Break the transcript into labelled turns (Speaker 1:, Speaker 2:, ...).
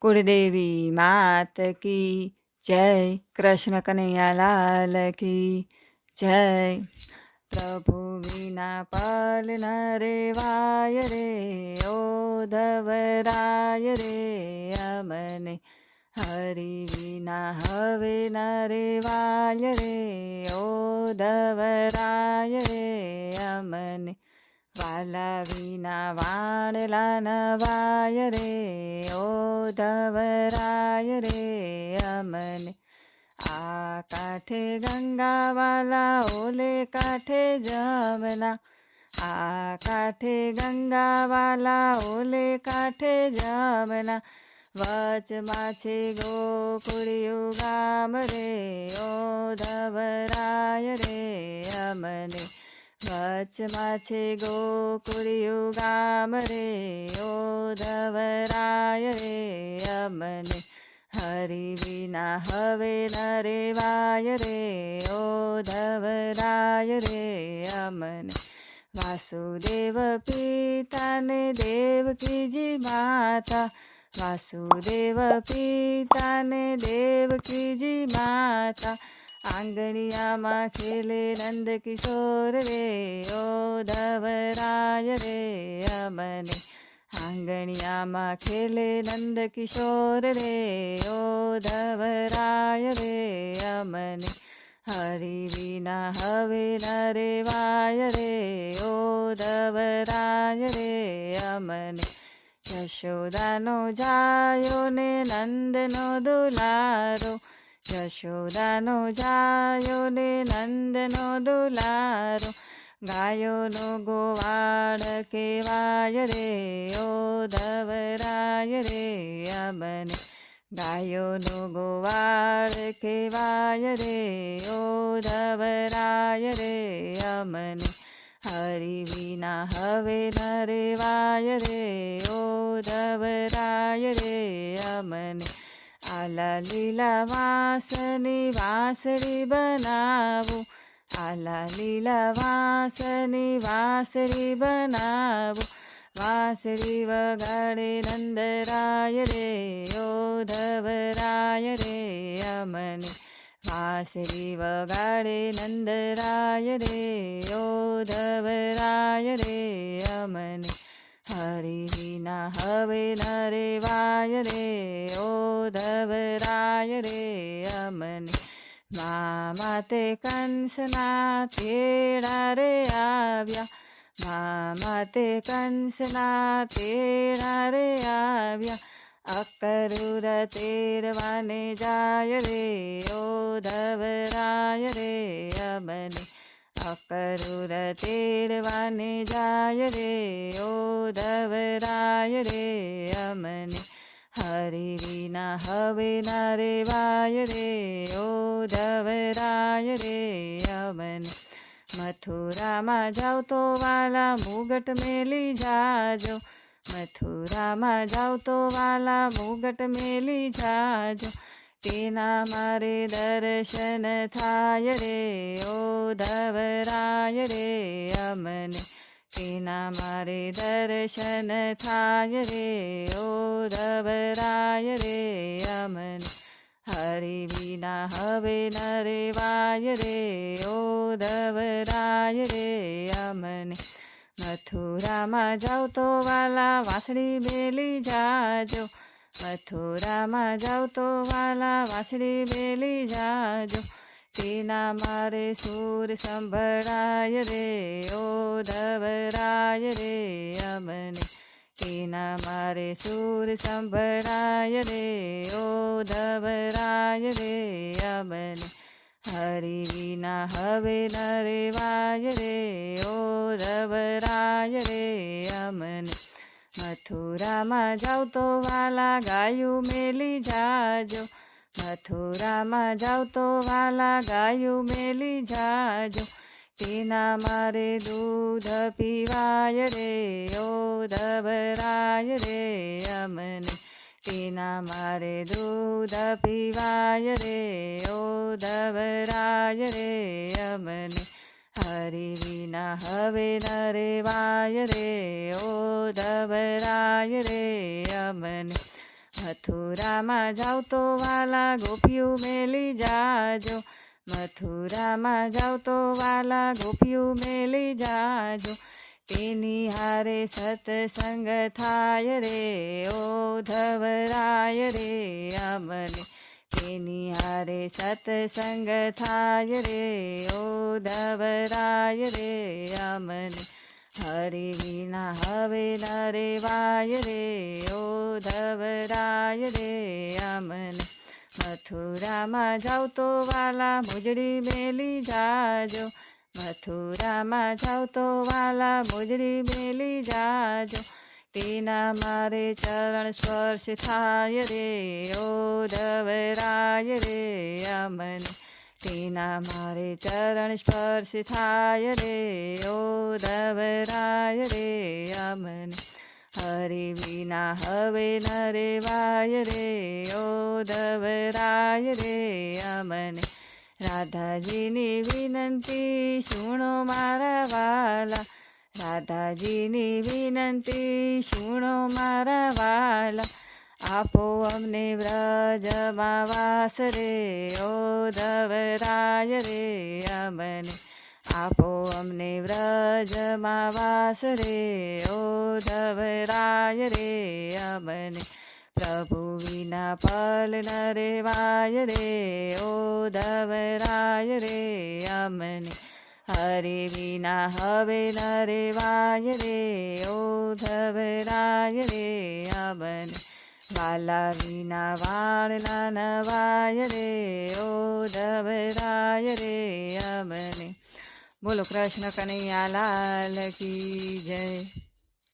Speaker 1: कुलदेवी मात की जय। कृष्ण कन्हैया लाल की जय। प्रभु विना पल न रेवाय रे, ओधवराय रे अमने। हरि विना हवे न रेवाय रे, ओधवराय रे अमने। वाला विना वाणला नवाय रे, ओधवराय रे अमने। आ काठे गंगा वाला ओले काठे जमना, आ काठे गंगा वाला ओले काठे जमना। वचમાં છે ગોકુળિયું ગામ રે, ઓધવરાય રે અમને। વચમાં છે ગોકુળિયું ગામ રે, ઓધવરાય રે અમને। હરિ વિના હવે ન રેવાય રે, ઓધવરાય રે અમને। વાસુદેવ પિતાને દેવકીજી માતા, વાસુદેવ પિતાને દેવકીજી માતા। આંગણિયામાં ખેલે નંદ કિશોર રે, ઓધવરાય રે અમને। આંગણિયામાં ખેલે નંદ કિશોર રે, ઓધવરાય રે અમને। હરિ વિના હવે ન રેવાય રે, ઓધવરાય રે અમને। યશોદાનો જાયો ને નંદનો દુલારો, યશોદાનો જાયો ને નંદનો દુલારો। ગાયોનો ગોવાળ કહેવાય રે, ઓધવરાય રે અમને। ગાયોનો ગોવાળ કહેવાય રે, ઓધવરાય રે અમને। હરિ વિના હવે ન રેવાય રે, ઓધવરાય રે અમને। આલા લીલા વાંસની વાંસળી બનાવું, આલા લીલા વાંસની વાંસળી બનાવું। વાંસળી વગાડે નંદરાય રે, ઓધવરાય રે અમને। વાંસળી વગાડે નંદરાય રે, ઓધવરાય રે અમને। હરિ વિના હવે ન રેવાય રે, ઓધવરાય રે અમને। મા માતે કંસના તેડા રે આવ્યા, મા માતે કંસના તેડા રે આવ્યા। અકરુર તેડવાને જાય રે, ઓધવરાય રે અમને। અકરુર તેડવાને જાય રે, ઓધવરાય રે અમને। હરિ વિના હવે ન રેવાય રે, ઓધવરાય રે અમને। મથુરામાં જાવ તો વાલા મુગટ મેલી જાજો, મથુરામાં જાવ તો વાલા મુગટ મેલી જાજો। તેના મારે દર્શન થાય રે, ઓધવરાય રે અમને। તેના મારે દર્શન થાય રે, ઓધવરાય રે અમને। હરિ વિના હવે ન રેવાય રે, ઓધવરાય રે અમને। મથુરામાં જાવ તો વાલા વાંસળી મેલી જાજો, મથુરામાં જાવ તો વાલા વાંસળી મેલી જાજો। તેના મારે સૂર સંભળાય રે, ઓધવરાય રે અમને। તેના મારે સૂર સંભળાય રે, ઓધવરાય રે અમને। હરિ વિના હવે ન રેવાય રે, ઓધવરાય રે અમને। મથુરામાં જાવ તો વાલા ગાયું મેલી જાજો, મથુરામાં જાવ તો વાલા ગાયું મેલી જાજો। તેના મારે દૂધ પીવાય રે, ઓધવરાય રે અમને। તેના મારે દૂધ પીવાય રે, ઓધવરાય રે અમને। હરિ વિના હવે ન રેવાય રે, ઓધવરાય રે અમને। મથુરામાં જાવ તો વાલા ગોપીયું મેલી જાજો, મથુરામાં જાવ તો વાલા ગોપીયું મેલી જાજો, તેની હારે સત્સંગ થાય રે ઓધવરાય રે અમને, તેની હારે સત્સંગ થાય રે ઓધવરાય રે અમને, હરિ વિના હવે ન રેવાય રે ઓધવરાય રે અમને, મથુરામાં જાવ તો વાલા મોજડી મેલી જાજો, મથુરામાં જાવ તો વાલા મોજડી મેલી જાજો, તેના મારે ચરણ સ્પર્શ થાય રે ઓધવરાય રે અમને, તેના મારે ચરણ સ્પર્શ થાય રે ઓધવરાય રે અમને, હરિ વિના હવે ન રેવાય રે ઓધવરાય રે અમને, રાધાજીની વિનંતી સુણો મારા વાલા, રાધાજીની વિનંતી સુણો મારા વાલા, આપો અમને વ્રજમાં વાસ રે ઓધવરાય રે અમને, આપો અમને વ્રજમાં વાસ રે ઓધવરાય રે અમને, પ્રભુ વિના પલ ન રેવાય રે ઓધવરાય રે અમને, હરિ વિના હવે ન રેવાય રે ઓધવરાય રે અમને, વાલા વિના વાળ ના નવાય રે ઓધવરાય રે અમને. બોલો કૃષ્ણ કનૈયા લાલ કી જય.